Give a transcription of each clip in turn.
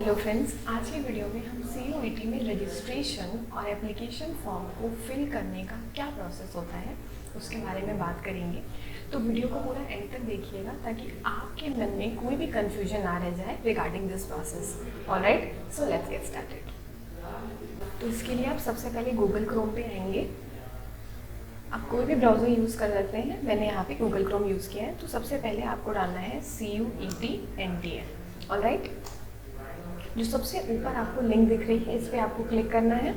Hello friends, आज की video में हम CUET में रजिस्ट्रेशन और एप्लीकेशन फॉर्म को फिल करने का क्या प्रोसेस होता है उसके बारे में बात करेंगे। तो वीडियो को पूरा एंड तक देखिएगा ताकि आपके मन में कोई भी कंफ्यूजन ना रह जाए regarding this process. Alright, so let's get started. तो इसके लिए आप सबसे पहले गूगल क्रोम पे आएंगे। आप कोई भी ब्राउज़र यूज़ कर सकते हैं, मैंने यहाँ पे गूगल क्रोम यूज़ किया है। तो सबसे पहले आपको डालना है CUET NTA। ऑलराइट, जो सबसे ऊपर आपको लिंक दिख रही है इस पर आपको क्लिक करना है।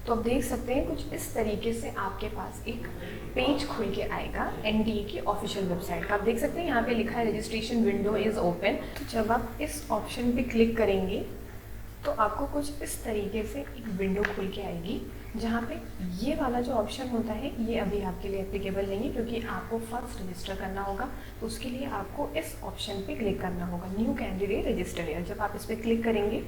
तो आप देख सकते हैं कुछ इस तरीके से आपके पास एक पेज खुल के आएगा NTA की ऑफिशियल वेबसाइट का। आप देख सकते हैं यहाँ पे लिखा है रजिस्ट्रेशन विंडो इज़ ओपन। तो जब आप इस ऑप्शन पे क्लिक करेंगे तो आपको कुछ इस तरीके से एक विंडो खुल के आएगी जहाँ पे ये वाला जो ऑप्शन होता है ये अभी आपके लिए एप्लीकेबल नहीं है क्योंकि आपको फर्स्ट रजिस्टर करना होगा। तो उसके लिए आपको इस ऑप्शन पे क्लिक करना होगा, न्यू कैंडिडेट रजिस्टर हियर। जब आप इस पर क्लिक करेंगे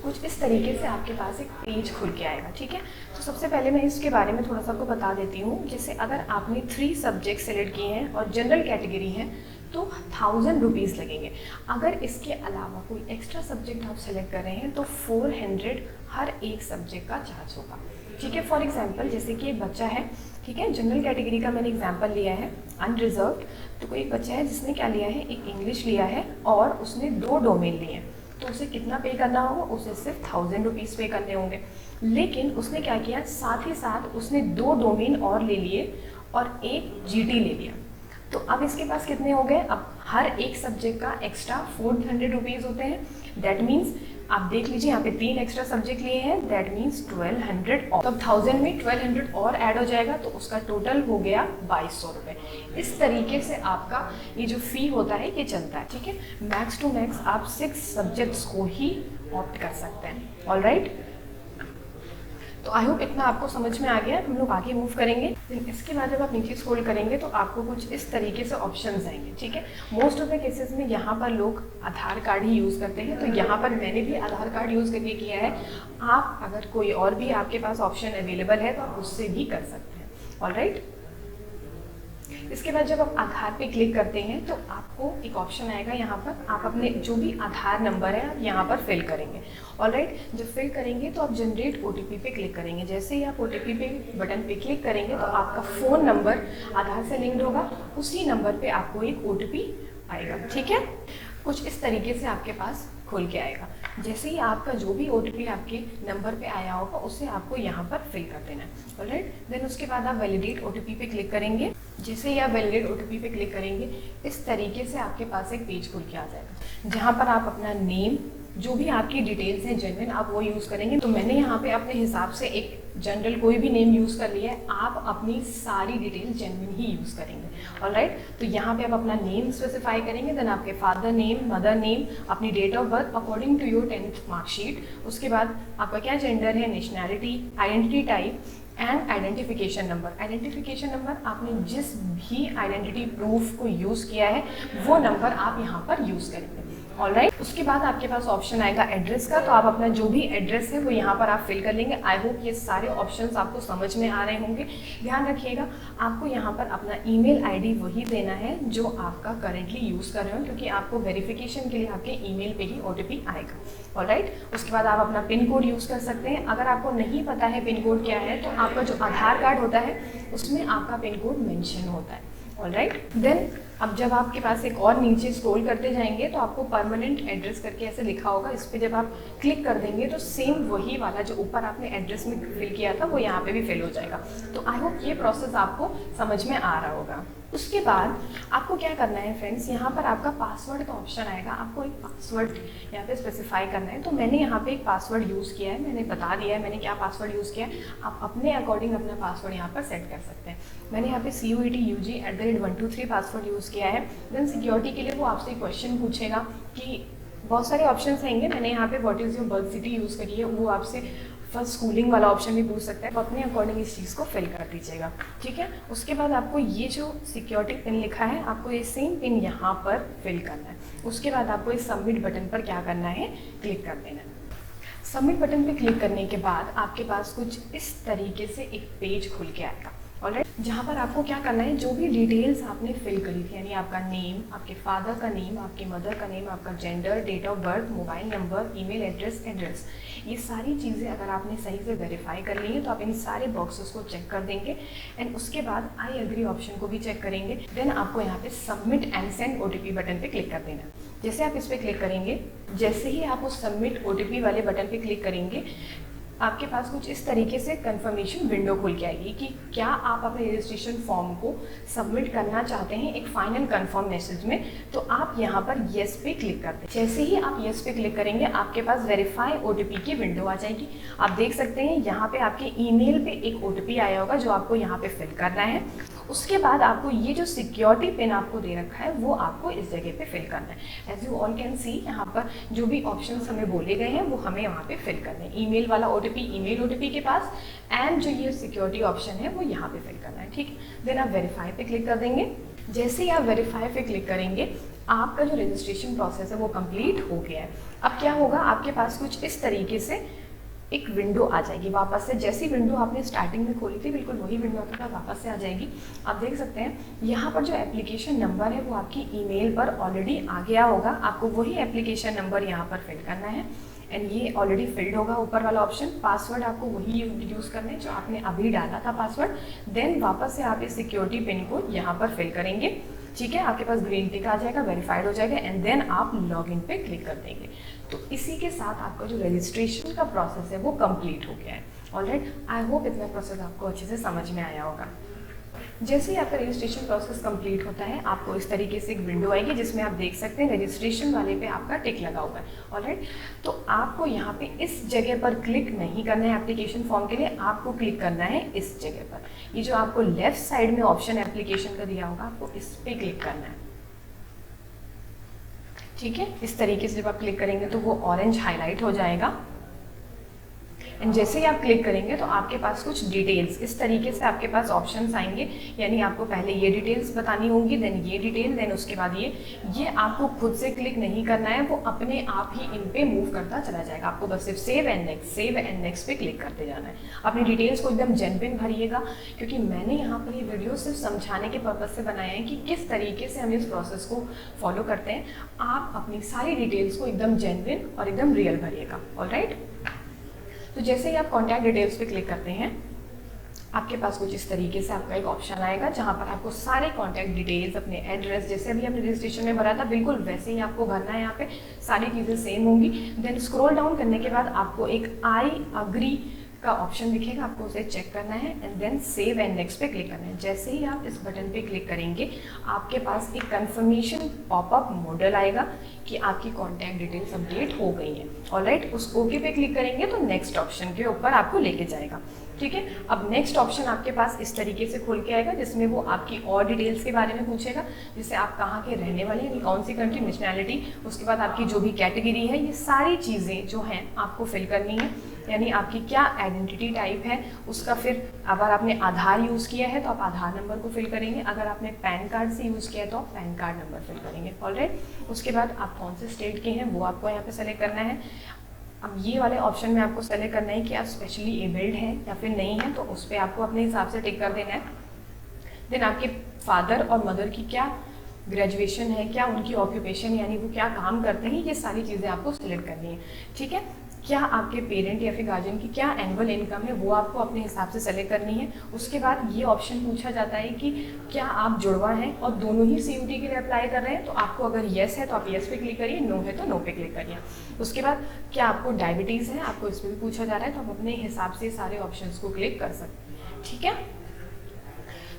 कुछ इस तरीके से आपके पास एक पेज खुल के आएगा। ठीक है, तो सबसे पहले मैं इसके बारे में थोड़ा सा आपको बता देती हूँ। जैसे अगर आपने 3 सब्जेक्ट सेलेक्ट किए हैं और जनरल कैटेगरी है तो 1000 रुपीज़ लगेंगे। अगर इसके अलावा कोई एक्स्ट्रा सब्जेक्ट आप सेलेक्ट कर रहे हैं तो 400 हर एक सब्जेक्ट का चार्ज होगा। ठीक है, फॉर एग्जांपल जैसे कि एक बच्चा है, ठीक है, जनरल कैटेगरी का मैंने एग्जांपल लिया है अनरिजर्व्ड। तो कोई बच्चा है जिसने क्या लिया है, एक इंग्लिश लिया है और उसने 2 डोमेन लिए हैं, तो उसे कितना पे करना होगा, उसे सिर्फ 1000 रुपीज़ पे करने होंगे। लेकिन उसने क्या किया, साथ ही साथ उसने 2 डोमेन और ले लिए और एक GT ले लिया। तो अब इसके पास कितने हो गए, अब हर एक सब्जेक्ट का एक्स्ट्रा 400 रुपीज़ होते हैं। दैट मीन्स आप देख लीजिए यहाँ पे 3 एक्स्ट्रा सब्जेक्ट लिए हैं, दैट मीन्स 1200 और तब 1000 में 1200 और ऐड हो जाएगा तो उसका टोटल हो गया 2200 रुपये। इस तरीके से आपका ये जो फ़ी होता है ये चलता है। ठीक है, मैक्स टू मैक्स आप 6 सब्जेक्ट्स को ही ऑप्ट कर सकते हैं। ऑलराइट, तो आई होप इतना आपको समझ में आ गया। हम लोग आगे मूव करेंगे। इसके बाद जब आप नीचे स्क्रॉल करेंगे तो आपको कुछ इस तरीके से ऑप्शंस आएंगे। ठीक है, मोस्ट ऑफ द केसेस में यहाँ पर लोग आधार कार्ड ही यूज़ करते हैं, तो यहाँ पर मैंने भी आधार कार्ड यूज़ करके किया है। आप अगर कोई और भी आपके पास ऑप्शन अवेलेबल है तो आप उससे भी कर सकते हैं। ऑलराइट, इसके बाद जब आप आधार पे क्लिक करते हैं तो आपको एक ऑप्शन आएगा, यहाँ पर आप अपने जो भी आधार नंबर है आप यहाँ पर फिल करेंगे। ऑलराइट, जब फिल करेंगे तो आप जनरेट OTP पे क्लिक करेंगे। जैसे ही आप OTP पे बटन पे क्लिक करेंगे तो आपका फ़ोन नंबर आधार से लिंक्ड होगा, उसी नंबर पे आपको एक OTP आएगा। ठीक है, कुछ इस तरीके से आपके पास खुल के आएगा। जैसे ही आपका जो भी OTP आपके नंबर पे आया होगा उसे आपको यहाँ पर फिल कर देना है। ऑलराइट, देन उसके बाद आप वैलिडेट OTP पे क्लिक करेंगे। जैसे ही आप वैलिडेट OTP पे क्लिक करेंगे इस तरीके से आपके पास एक पेज खुल के आ जाएगा जहाँ पर आप अपना नेम, जो भी आपकी डिटेल्स हैं जेन्युइन, आप वो यूज़ करेंगे। तो मैंने यहाँ पे अपने हिसाब से एक जनरल कोई भी नेम यूज़ कर लिया है, आप अपनी सारी डिटेल्स जेन्युइन ही यूज़ करेंगे। ऑलराइट, तो यहाँ पे आप अपना नेम स्पेसिफाई करेंगे, देन आपके फादर नेम, मदर नेम, अपनी date of birth according to your 10th marksheet. उसके बाद आपका क्या जेंडर है, nationality, identity type and identification number. Identification number आपने जिस भी आइडेंटिटी प्रूफ को यूज़ किया है वो नंबर आप यहाँ पर यूज़ करेंगे। ऑलराइट, उसके बाद आपके पास ऑप्शन आएगा एड्रेस का, तो आप अपना जो भी एड्रेस है वो यहाँ पर आप फिल कर लेंगे। आई होप ये सारे ऑप्शंस आपको समझ में आ रहे होंगे। ध्यान रखिएगा, आपको यहाँ पर अपना ईमेल ID वही देना है जो आपका करेंटली यूज़ कर रहे हो, क्योंकि आपको वेरिफिकेशन के लिए आपके ईमेल पे ही OTP आएगा। ऑलराइट, उसके बाद आप अपना पिन कोड यूज़ कर सकते हैं। अगर आपको नहीं पता है पिन कोड क्या है तो आपका जो आधार कार्ड होता है उसमें आपका पिन कोड मेंशन होता है। ऑलराइट, देन अब जब आपके पास एक और नीचे स्क्रॉल करते जाएंगे तो आपको परमानेंट एड्रेस करके ऐसे लिखा होगा। इस पर जब आप क्लिक कर देंगे तो सेम वही वाला जो ऊपर आपने एड्रेस में फिल किया था वो यहाँ पे भी फिल हो जाएगा। तो आई होप ये प्रोसेस आपको समझ में आ रहा होगा। उसके बाद आपको क्या करना है फ्रेंड्स, यहाँ पर आपका पासवर्ड का ऑप्शन आएगा। आपको एक पासवर्ड यहाँ पे स्पेसिफाई करना है। तो मैंने यहाँ पे एक पासवर्ड यूज़ किया है, मैंने बता दिया है मैंने क्या पासवर्ड यूज़ किया है। आप अपने अकॉर्डिंग अपना पासवर्ड यहाँ पर सेट कर सकते हैं। मैंने यहाँ पे CUET UG@123 पासवर्ड यूज़ किया है। देन सिक्योरिटी के लिए वो आपसे क्वेश्चन पूछेगा कि बहुत सारे ऑप्शन आएंगे। मैंने यहाँ पे what is your birth city use करी है, वो आपसे फर्स्ट स्कूलिंग वाला ऑप्शन भी पूछ सकता है। तो अपने अकॉर्डिंग इस चीज़ को फिल कर दीजिएगा। ठीक है, उसके बाद आपको ये जो सिक्योरिटी पिन लिखा है आपको ये सेम पिन यहाँ पर फिल करना है। उसके बाद आपको इस सबमिट बटन पर क्या करना है, क्लिक कर देना है। सबमिट बटन पे क्लिक करने के बाद आपके पास कुछ इस तरीके से एक पेज खुल के आएगा। ऑलराइट, जहाँ पर आपको क्या करना है, जो भी डिटेल्स आपने फिल करी थी, यानी आपका नेम, आपके फादर का नेम, आपकी मदर का नेम, आपका gender, date of birth, mobile number, email address, ये सारी चीज़ें अगर आपने सही से वेरीफाई कर ली है तो आप इन सारे बॉक्सेस को चेक कर देंगे एंड उसके बाद आई एग्री ऑप्शन को भी चेक करेंगे। देन आपको यहाँ पे submit and send OTP button पे क्लिक कर देना। जैसे आप इस पर क्लिक करेंगे, जैसे ही आप उस सबमिट OTP वाले बटन पे क्लिक करेंगे, आपके पास कुछ इस तरीके से कंफर्मेशन विंडो खुल के आएगी कि क्या आप अपने रजिस्ट्रेशन फॉर्म को सबमिट करना चाहते हैं एक फाइनल कंफर्म मैसेज में, तो आप यहाँ पर येस पे क्लिक कर दें। जैसे ही आप येस पे क्लिक करेंगे, आपके पास वेरीफाई OTP की विंडो आ जाएगी। आप देख सकते हैं यहाँ पे आपके ईमेल पे एक OTP आया होगा जो आपको यहाँ पे फिल करना है। उसके बाद आपको ये जो सिक्योरिटी पिन आपको दे रखा है वो आपको इस जगह पे फिल करना है। As you all can see, यहाँ पर जो भी ऑप्शंस हमें बोले गए हैं वो हमें वहाँ पे फिल करने हैं। ईमेल वाला OTP ईमेल OTP के पास, एंड जो ये सिक्योरिटी ऑप्शन है वो यहाँ पे फिल करना है, ठीक है। देन आप वेरीफाई पे क्लिक कर देंगे। जैसे ही आप वेरीफाई पे क्लिक करेंगे, आपका जो रजिस्ट्रेशन प्रोसेस है वो कंप्लीट हो गया है। अब क्या होगा, आपके पास कुछ इस तरीके से एक विंडो आ जाएगी वापस से। जैसी विंडो आपने स्टार्टिंग में खोली थी, बिल्कुल वही विंडो आपके पास वापस से आ जाएगी। आप देख सकते हैं यहाँ पर जो एप्लीकेशन नंबर है वो आपकी ईमेल पर ऑलरेडी आ गया होगा। आपको वही एप्लीकेशन नंबर यहाँ पर फिल करना है एंड ये ऑलरेडी फिल्ड होगा ऊपर वाला ऑप्शन। पासवर्ड आपको वही यूज़ करना है जो आपने अभी डाला था पासवर्ड। देन वापस से आप इस सिक्योरिटी पिन को यहाँ पर फिल करेंगे, ठीक है। आपके पास ग्रीन टिक आ जाएगा, वेरीफाइड हो जाएगा एंड देन आप लॉगिन पे क्लिक कर देंगे। तो इसी के साथ आपका जो रजिस्ट्रेशन का प्रोसेस है वो कंप्लीट हो गया है। ऑलराइट, आई होप इतना प्रोसेस आपको अच्छे से समझ में आया होगा। जैसे ही आपका रजिस्ट्रेशन प्रोसेस कंप्लीट होता है, आपको इस तरीके से एक विंडो आएगी जिसमें आप देख सकते हैं रजिस्ट्रेशन वाले पे आपका टिक लगा हुआ है। ऑलराइट, तो आपको यहाँ पे इस जगह पर क्लिक नहीं करना है एप्लीकेशन फॉर्म के लिए, आपको क्लिक करना है इस जगह पर। ये जो आपको लेफ्ट साइड में ऑप्शन एप्लीकेशन का दिया होगा, आपको इस पर क्लिक करना है, ठीक है। इस तरीके से जब आप क्लिक करेंगे तो वो ऑरेंज हाईलाइट हो जाएगा एंड जैसे ही आप क्लिक करेंगे तो आपके पास कुछ डिटेल्स इस तरीके से आपके पास ऑप्शंस आएंगे। यानी आपको पहले ये डिटेल्स बतानी होंगी, देन ये डिटेल, देन उसके बाद ये आपको खुद से क्लिक नहीं करना है, वो अपने आप ही इन पे मूव करता चला जाएगा। आपको बस सिर्फ सेव एंड नेक्स्ट पे क्लिक करते जाना है। अपनी डिटेल्स को एकदम जेन्युइन भरिएगा, क्योंकि मैंने यहाँ पर ये वीडियो सिर्फ समझाने के पर्पज से बनाया है कि किस तरीके से हम इस प्रोसेस को फॉलो करते हैं। आप अपनी सारी डिटेल्स को एकदम जेन्युइन और एकदम रियल भरिएगा। ऑलराइट, तो जैसे ही आप कॉन्टैक्ट डिटेल्स पे क्लिक करते हैं, आपके पास कुछ इस तरीके से आपका एक ऑप्शन आएगा जहां पर आपको सारे कॉन्टैक्ट डिटेल्स, अपने एड्रेस, जैसे अभी हमने रजिस्ट्रेशन में भरा था बिल्कुल वैसे ही आपको भरना है। यहाँ पे सारी चीज़ें सेम होंगी। देन स्क्रॉल डाउन करने के बाद आपको एक आई अग्री का ऑप्शन दिखेगा, आपको उसे चेक करना है and then save and next पे क्लिक करना है। जैसे ही आप इस बटन पे क्लिक करेंगे, आपके पास एक कंफर्मेशन पॉपअप मॉडल आएगा कि आपकी कॉन्टैक्ट डिटेल्स अपडेट हो गई हैं। ऑलराइट, उस ओके पे क्लिक करेंगे तो नेक्स्ट ऑप्शन के ऊपर आपको लेके जाएगा, ठीक है। अब नेक्स्ट ऑप्शन आपके पास इस तरीके से खुल के आएगा जिसमें वो आपकी और डिटेल्स के बारे में पूछेगा, जैसे आप कहाँ के रहने वाले हैं, कौन सी कंट्री, नेशनैलिटी, उसके बाद आपकी जो भी कैटेगरी है, ये सारी चीज़ें जो हैं आपको फिल करनी है। यानी आपकी क्या आइडेंटिटी टाइप है उसका, फिर अगर आपने आधार यूज़ किया है तो आप आधार नंबर को फिल करेंगे, अगर आपने पैन कार्ड से यूज़ किया है तो आप पैन कार्ड नंबर फिल करेंगे। ऑलराइट, उसके बाद आप कौन से स्टेट के हैं वो आपको यहाँ पे सेलेक्ट करना है। अब ये वाले ऑप्शन में आपको सेलेक्ट करना है कि आप स्पेशली एबल्ड हैं या फिर नहीं है, तो उस पर आपको अपने हिसाब से टिक कर देना है। देन आपके फादर और मदर की क्या ग्रेजुएशन है, क्या उनकी ऑक्यूपेशन यानी वो क्या काम करते हैं, ये सारी चीज़ें आपको सिलेक्ट करनी है, ठीक है। क्या आपके पेरेंट या फिर गार्जियन की क्या एनुअल इनकम है वो आपको अपने हिसाब से सेलेक्ट करनी है। उसके बाद ये ऑप्शन पूछा जाता है कि क्या आप जुड़वा हैं और दोनों ही CUT के लिए अप्लाई कर रहे हैं, तो आपको अगर येस है तो आप येस पे क्लिक करिए, नो है तो नो पे क्लिक करिए। उसके बाद क्या आपको डायबिटीज़ है, आपको इसमें भी पूछा जा रहा है, तो आप अपने हिसाब से सारे ऑप्शंस को क्लिक कर सकते हैं, ठीक है।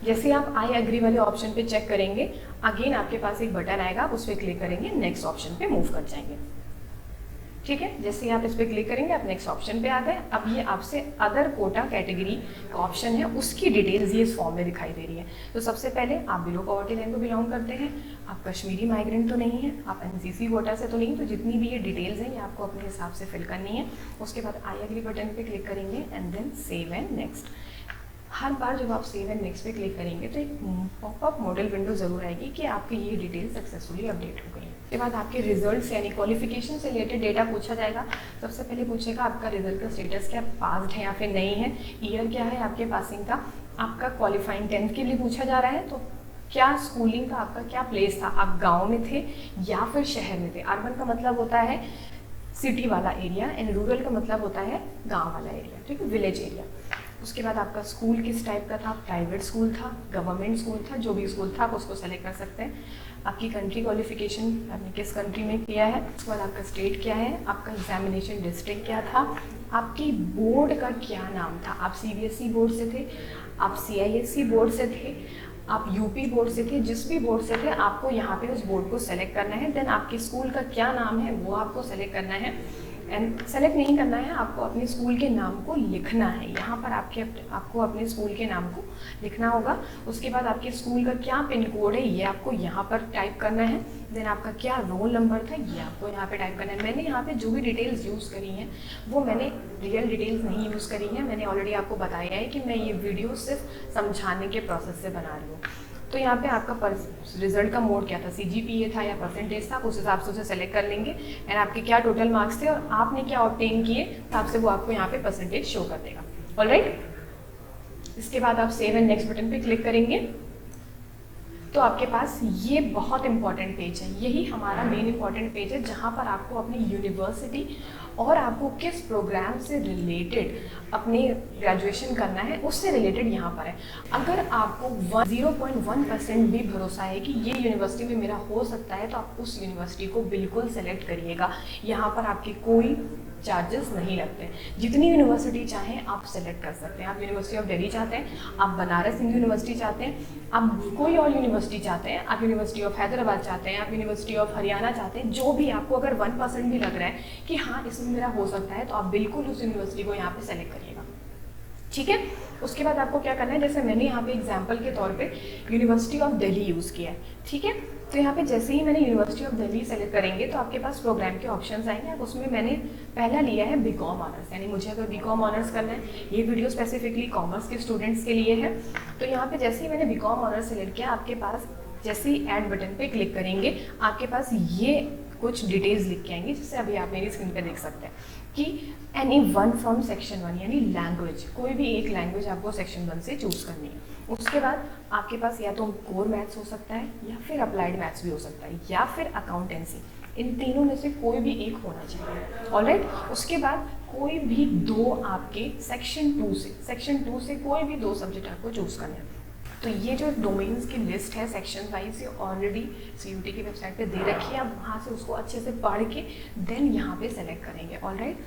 जैसे आप आई एग्री वाले ऑप्शन पे चेक करेंगे, अगेन आपके पास एक बटन आएगा, उस पर क्लिक करेंगे, नेक्स्ट ऑप्शन पे मूव कर जाएंगे, ठीक है। जैसे ही आप इस पर क्लिक करेंगे, आप नेक्स्ट ऑप्शन पे आ गए। अब ये आपसे अदर कोटा कैटेगरी का ऑप्शन है, उसकी डिटेल्स ये इस फॉर्म में दिखाई दे रही है। तो सबसे पहले आप बिलो पॉवर्टी लाइन को बिलोंग करते हैं, आप कश्मीरी माइग्रेंट तो नहीं है, आप NCC कोटा से तो नहीं, तो जितनी भी ये डिटेल्स हैं ये आपको अपने हिसाब से फिल करनी है। उसके बाद आई एग्री बटन पे क्लिक करेंगे and then save and next. हर बार जब आप सेव एंड नेक्स्ट पे क्लिक करेंगे तो एक पॉपअप मॉडल विंडो जरूर आएगी कि आपकी ये डिटेल सक्सेसफुली अपडेट हो गई है। उसके बाद आपके रिजल्ट्स यानी क्वालिफिकेशन से रिलेटेड डेटा पूछा जाएगा। सबसे पहले पूछेगा आपका रिजल्ट का स्टेटस क्या, पास्ड है या फिर नहीं है, ईयर क्या है आपके पासिंग का, आपका क्वालिफाइंग 10th के लिए पूछा जा रहा है, तो क्या स्कूलिंग का आपका क्या प्लेस था, आप गांव में थे या फिर शहर में थे। अर्बन का मतलब होता है सिटी वाला एरिया एंड रूरल का मतलब होता है गांव वाला एरिया, ठीक है, विलेज एरिया। उसके बाद आपका स्कूल किस टाइप का था, प्राइवेट स्कूल था, गवर्नमेंट स्कूल था, जो भी स्कूल था आप उसको सेलेक्ट कर सकते हैं। आपकी कंट्री क्वालिफिकेशन आपने किस कंट्री में किया है, उसके बाद आपका स्टेट क्या है, आपका एग्जामिनेशन डिस्ट्रिक्ट क्या था, आपकी बोर्ड का क्या नाम था, आप CBSE बोर्ड से थे, आप CISE बोर्ड से थे, आप UP बोर्ड से थे, जिस भी बोर्ड से थे आपको यहाँ पे उस बोर्ड को सेलेक्ट करना है। देन आपके स्कूल का क्या नाम है वो आपको सेलेक्ट करना है, एंड सेलेक्ट नहीं करना है, आपको अपने स्कूल के नाम को लिखना है। यहाँ पर आपको अपने स्कूल के नाम को लिखना होगा। उसके बाद आपके स्कूल का क्या पिन कोड है ये आपको यहाँ पर टाइप करना है। देन आपका क्या रोल नंबर था ये आपको यहाँ पे टाइप करना है। मैंने यहाँ पे जो भी डिटेल्स यूज़ करी हैं वो मैंने रियल डिटेल्स नहीं यूज़ करी हैं, मैंने ऑलरेडी आपको बताया है कि मैं ये वीडियो सिर्फ समझाने के प्रोसेस से बना रही हूँ। तो यहाँ पे आपका रिजल्ट का मोड क्या था, CGPA था या परसेंटेज था, उस हिसाब से उसे सेलेक्ट कर लेंगे, एंड आपके क्या टोटल मार्क्स थे और आपने क्या ऑब्टेन किए, हिसाब से वो आपको यहाँ पे परसेंटेज शो कर देगा। ऑलराइट, इसके बाद आप सेव एंड नेक्स्ट बटन पे क्लिक करेंगे तो आपके पास ये बहुत इंपॉर्टेंट पेज है, यही हमारा मेन इंपॉर्टेंट पेज है जहाँ पर आपको अपनी यूनिवर्सिटी और आपको किस प्रोग्राम से रिलेटेड अपने ग्रेजुएशन करना है उससे रिलेटेड यहाँ पर है। अगर आपको 0.1% भी भरोसा है कि ये यूनिवर्सिटी में मेरा हो सकता है तो आप उस यूनिवर्सिटी को बिल्कुल सेलेक्ट करिएगा। यहाँ पर आपके कोई चार्जेस नहीं लगते, जितनी यूनिवर्सिटी चाहें आप सेलेक्ट कर सकते हैं। आप यूनिवर्सिटी ऑफ दिल्ली चाहते हैं, आप बनारस हिंदू यूनिवर्सिटी चाहते हैं, आप कोई और यूनिवर्सिटी चाहते हैं, आप यूनिवर्सिटी ऑफ हैदराबाद चाहते हैं, आप यूनिवर्सिटी ऑफ हरियाणा चाहते हैं, जो भी आपको अगर 1% भी लग रहा है कि हाँ इसमें मेरा हो सकता है तो आप बिल्कुल उस यूनिवर्सिटी को यहाँ पे सेलेक्ट करिएगा, ठीक है। उसके बाद आपको क्या करना है, जैसे मैंने यहाँ पे एग्जाम्पल के तौर पे यूनिवर्सिटी ऑफ दिल्ली यूज़ किया है, ठीक है। तो यहाँ पे जैसे ही मैंने यूनिवर्सिटी ऑफ दिल्ली सेलेक्ट करेंगे तो आपके पास प्रोग्राम के ऑप्शंस आएंगे। अब उसमें मैंने पहला लिया है BCom ऑनर्स, यानी मुझे अगर BCom ऑनर्स करना है, ये वीडियो स्पेसिफिकली कॉमर्स के स्टूडेंट्स के लिए है। तो यहाँ पे जैसे ही मैंने BCom ऑनर्स सेलेक्ट किया, आपके पास जैसे ही ऐड बटन पे क्लिक करेंगे आपके पास ये कुछ डिटेल्स लिख के आएंगी, जिससे अभी आप मेरी स्क्रीन पे देख सकते हैं कि एनी वन फ्रॉम सेक्शन 1, यानी लैंग्वेज, कोई भी एक लैंग्वेज आपको सेक्शन 1 से चूज़ करनी है। उसके बाद आपके पास या तो कोर मैथ्स हो सकता है या फिर अप्लाइड मैथ्स भी हो सकता है या फिर अकाउंटेंसी, इन तीनों में से कोई भी एक होना चाहिए। ऑलराइट, उसके बाद कोई भी दो आपके सेक्शन 2 से कोई भी 2 सब्जेक्ट आपको चूज़ करने हैं। तो ये जो डोमेन्स की लिस्ट है सेक्शन वाइज, ये ऑलरेडी CUT की वेबसाइट पे दे रखी है, आप वहाँ से उसको अच्छे से पढ़ के देन यहाँ पे सेलेक्ट करेंगे। ऑलराइट,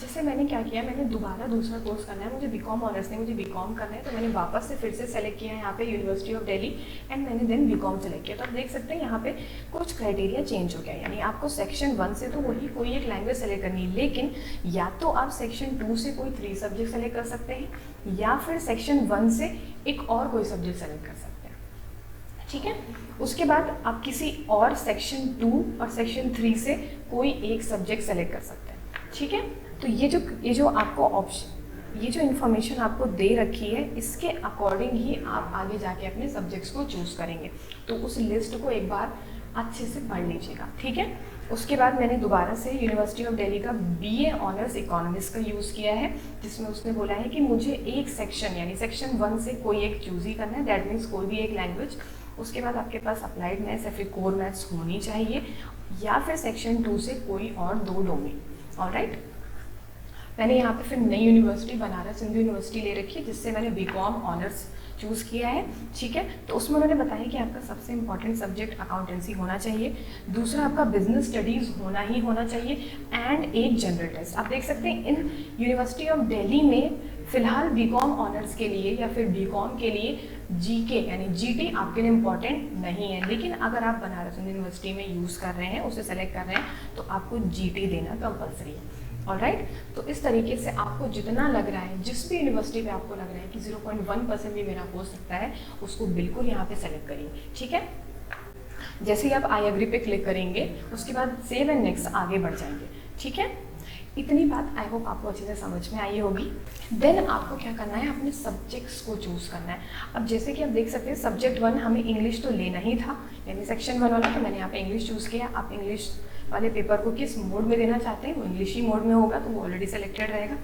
जैसे मैंने क्या किया, मैंने दोबारा दूसरा कोर्स करना है, मुझे BCom ऑनर्स नहीं, मुझे BCom करना है, तो मैंने वापस से फिर से सेलेक्ट किया यहाँ पे यूनिवर्सिटी ऑफ दिल्ली एंड मैंने देन BCom सेलेक्ट किया। तो आप देख सकते हैं यहाँ पे कुछ क्राइटेरिया चेंज हो गया, यानी आपको सेक्शन 1 से तो वही कोई एक लैंग्वेज सेलेक्ट करनी है, लेकिन या तो आप सेक्शन 2 से कोई 3 सब्जेक्ट सेलेक्ट कर सकते हैं या फिर सेक्शन 1 से एक और कोई सब्जेक्ट सेलेक्ट कर सकते हैं, ठीक है। उसके बाद आप किसी और सेक्शन 2 और सेक्शन 3 से कोई एक सब्जेक्ट सेलेक्ट कर सकते हैं, ठीक है। तो ये जो आपको ऑप्शन, ये जो इन्फॉर्मेशन आपको दे रखी है, इसके अकॉर्डिंग ही आप आगे जाके अपने सब्जेक्ट्स को चूज़ करेंगे। तो उस लिस्ट को एक बार अच्छे से पढ़ लीजिएगा, ठीक है। उसके बाद मैंने दोबारा से यूनिवर्सिटी ऑफ दिल्ली का BA ऑनर्स इकोनॉमिक्स का यूज़ किया है, जिसमें उसने बोला है कि मुझे एक सेक्शन यानी सेक्शन 1 से कोई एक चूज़ ही करना है, दैट मीन्स कोई भी एक लैंग्वेज। उसके बाद आपके पास अप्लाइड मैथ्स या फिर कोर मैथ्स होनी चाहिए या फिर सेक्शन 2 से कोई और 2 डोमेन। ऑलराइट, मैंने यहाँ पे फिर नई यूनिवर्सिटी बनारस हिंदू यूनिवर्सिटी ले रखी है, जिससे मैंने BCom ऑनर्स चूज़ किया है, ठीक है। तो उसमें उन्होंने बताया कि आपका सबसे इंपॉर्टेंट सब्जेक्ट अकाउंटेंसी होना चाहिए, दूसरा आपका बिजनेस स्टडीज़ होना चाहिए एंड एक जनरल टेस्ट। आप देख सकते हैं इन यूनिवर्सिटी ऑफ दिल्ली में फ़िलहाल BCom ऑनर्स के लिए या फिर BCom के लिए GK यानी GT आपके लिए इम्पॉर्टेंट नहीं है, लेकिन अगर आप बनारस हिंदू यूनिवर्सिटी में यूज़ कर रहे हैं, उसे सेलेक्ट कर रहे हैं, तो आपको GT देना कंपलसरी है। ऑलराइट, तो इस तरीके से आपको जितना लग रहा है, जिस भी यूनिवर्सिटी में आपको लग रहा है कि 0.1% भी मेरा हो सकता है, उसको बिल्कुल यहाँ पे सेलेक्ट करिए, ठीक है। जैसे ही आप आई एग्री पे क्लिक करेंगे, उसके बाद सेव एंड नेक्स्ट आगे बढ़ जाएंगे, ठीक है। इतनी बात आई होप आपको अच्छे से समझ में आई होगी। देन आपको क्या करना है, अपने सब्जेक्ट्स को चूज़ करना है। अब जैसे कि आप देख सकते हैं सब्जेक्ट 1 हमें इंग्लिश तो लेना ही था, यानी सेक्शन 1 वाला, तो मैंने यहाँ पे इंग्लिश चूज़ किया। आप इंग्लिश वाले पेपर को किस मोड में देना चाहते हैं, वो इंग्लिश ही मोड में होगा तो वो ऑलरेडी सेलेक्टेड रहेगा।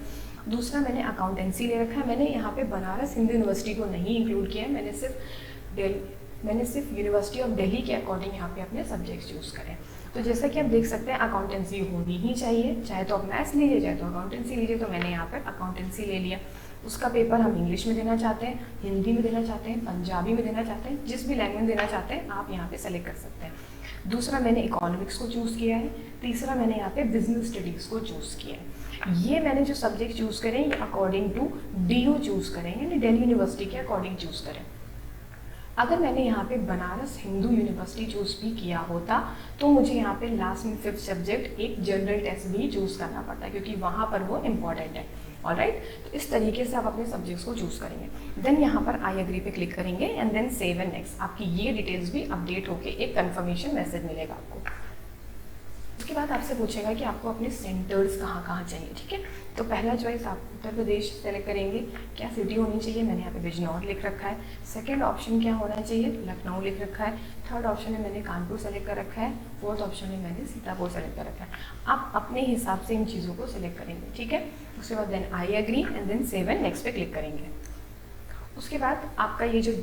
दूसरा मैंने अकाउंटेंसी ले रखा है, मैंने यहाँ पे बनारस हिंदू यूनिवर्सिटी को नहीं इंक्लूड किया है, मैंने सिर्फ यूनिवर्सिटी ऑफ दिल्ली के अकॉर्डिंग यहाँ पे अपने सब्जेक्ट्स चूज़ करें। तो जैसा कि आप देख सकते हैं अकाउंटेंसी होनी ही चाहिए, चाहे तो आप मैथ्स लीजिए चाहे तो अकाउंटेंसी लीजिए, तो मैंने यहाँ पर अकाउंटेंसी ले लिया। उसका पेपर हम इंग्लिश में देना चाहते हैं, हिंदी में देना चाहते हैं, पंजाबी में देना चाहते हैं, जिस भी लैंग्वेज देना चाहते हैं आप यहाँ पे सेलेक्ट कर सकते हैं। दूसरा मैंने इकोनॉमिक्स को चूज़ किया है। तीसरा मैंने यहाँ पे बिजनेस स्टडीज़ को चूज़ किया है। ये मैंने जो सब्जेक्ट चूज़ करें ये अकॉर्डिंग टू DU चूज़ करें, यानी दिल्ली यूनिवर्सिटी के अकॉर्डिंग चूज़ करें। अगर मैंने यहाँ पे बनारस हिंदू यूनिवर्सिटी चूज़ भी किया होता तो मुझे यहाँ पे लास्ट में 5th सब्जेक्ट एक जनरल टेस्ट भी चूज़ करना पड़ता है, क्योंकि वहाँ पर वो इम्पॉर्टेंट है। ऑलराइट, तो इस तरीके से आप अपने सब्जेक्ट्स को चूज़ करेंगे। देन यहाँ पर आई एग्री पे क्लिक करेंगे and then save and next. आपकी ये डिटेल्स भी अपडेट होके एक कंफर्मेशन मैसेज मिलेगा आपको। उसके बाद आपसे पूछेगा कि आपको अपने सेंटर्स कहाँ कहाँ चाहिए, ठीक है। तो पहला चॉइस आप उत्तर प्रदेश सेलेक्ट करेंगे। क्या सिटी होनी चाहिए, मैंने यहाँ पे बिजनौर लिख रखा है। सेकंड ऑप्शन क्या होना चाहिए, लखनऊ लिख रखा है। थर्ड ऑप्शन में मैंने कानपुर सेलेक्ट कर रखा है। फोर्थ ऑप्शन में मैंने सीतापुर सेलेक्ट कर रखा है। आप अपने हिसाब से इन चीज़ों को सिलेक्ट करेंगे, ठीक है। उसके बाद then I agree and then save and next पे क्लिक करेंगे। उसके बाद आपका ये जो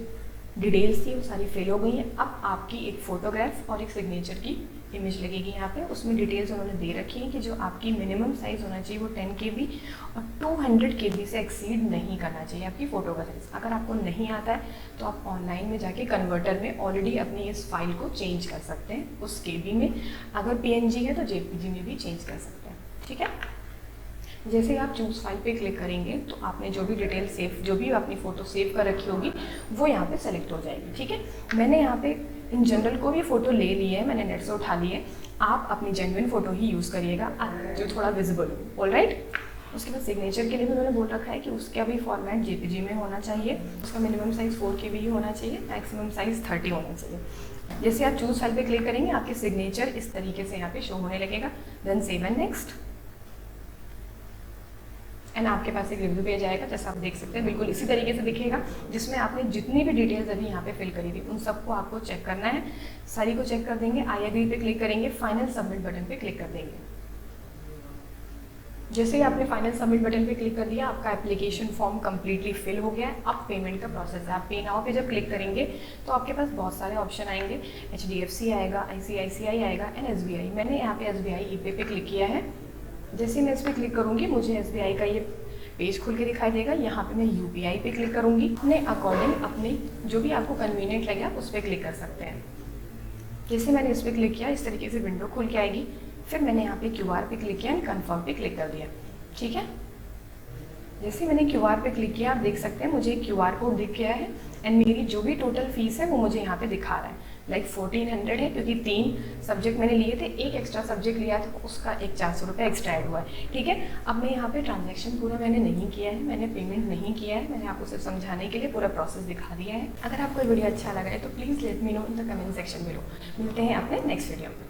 डिटेल्स थी वो सारी फिल हो गई हैं। अब आपकी एक फ़ोटोग्राफ और एक सिग्नेचर की इमेज लगेगी यहाँ पे। उसमें डिटेल्स उन्होंने दे रखी है कि जो आपकी मिनिमम साइज़ होना चाहिए वो 10 KB और 200 KB से एक्सीड नहीं करना चाहिए आपकी फ़ोटो का साइज़। अगर आपको नहीं आता है तो आप ऑनलाइन में जाके कन्वर्टर में ऑलरेडी अपनी इस फाइल को चेंज कर सकते हैं उस KB में। अगर PNG है तो JPG में भी चेंज कर सकते हैं, ठीक है। जैसे आप चूज़ फाइल पे क्लिक करेंगे तो आपने जो भी डिटेल सेव, जो भी अपनी फ़ोटो सेव कर रखी होगी वो यहाँ पे सेलेक्ट हो जाएगी, ठीक है। मैंने यहाँ पे इन जनरल को भी फ़ोटो ले ली है, मैंने नेट से उठा ली है। आप अपनी जेन्युइन फ़ोटो ही यूज़ करिएगा जो थोड़ा विजिबल हो, ऑलराइट। उसके बाद सिग्नेचर के लिए भी उन्होंने बोल रखा है कि उसका भी फॉर्मेट JPG में होना चाहिए। उसका मिनिमम साइज़ 4 KB ही होना चाहिए, मैक्सिमम साइज़ 30 होना चाहिए। जैसे आप चूज़ फाइल पे क्लिक करेंगे आपके सिग्नेचर इस तरीके से यहाँ पे शो होने लगेगा। Then save and next and आपके पास एक रिव्यू पेज आएगा, जैसा आप देख सकते हैं बिल्कुल इसी तरीके से दिखेगा, जिसमें आपने जितनी भी डिटेल्स अभी यहाँ पे फिल करी थी उन सबको आपको चेक करना है। सारी को चेक कर देंगे, आई एग्री पे क्लिक करेंगे, फाइनल सबमिट बटन पे क्लिक कर देंगे। जैसे ही आपने फाइनल सबमिट बटन पे क्लिक कर दिया आपका एप्लीकेशन फॉर्म कम्प्लीटली फिल हो गया है। अब पेमेंट का प्रोसेस है। आप पे नाउ पे जब क्लिक करेंगे तो आपके पास बहुत सारे ऑप्शन आएंगे। HDFC आएगा, ICICI आएगा एंड SBI। मैंने यहाँ पे SBI ePay पे क्लिक किया है। जैसे मैं इस पर क्लिक करूँगी मुझे SBI का ये पेज खुल के दिखाई देगा। यहाँ पे मैं UPI पे क्लिक करूँगी। अपने अकॉर्डिंग अपने जो भी आपको कन्वीनियंट लगे आप उस पर क्लिक कर सकते हैं। जैसे मैंने इस पर क्लिक किया इस तरीके से विंडो खुल के आएगी। फिर मैंने यहाँ पे QR पे क्लिक किया एंड कन्फर्म पे क्लिक कर दिया, ठीक है। जैसे मैंने QR पे क्लिक किया आप देख सकते हैं मुझे QR कोड दिख गया है एंड मेरी जो भी टोटल फीस है वो मुझे यहाँ पे दिखा रहा है। लाइक 1400 है, क्योंकि 3 सब्जेक्ट मैंने लिए थे, एक एक्स्ट्रा सब्जेक्ट लिया था उसका एक 400 रुपये एक्स्ट्रा ऐड हुआ है, ठीक है। अब मैं यहाँ पे ट्रांजैक्शन पूरा मैंने नहीं किया है, मैंने पेमेंट नहीं किया है, मैंने आपको सिर्फ समझाने के लिए पूरा प्रोसेस दिखा दिया है। अगर आपको वीडियो अच्छा लगा है तो please let me know in the comment section below. मिलते हैं अपने नेक्स्ट वीडियो में।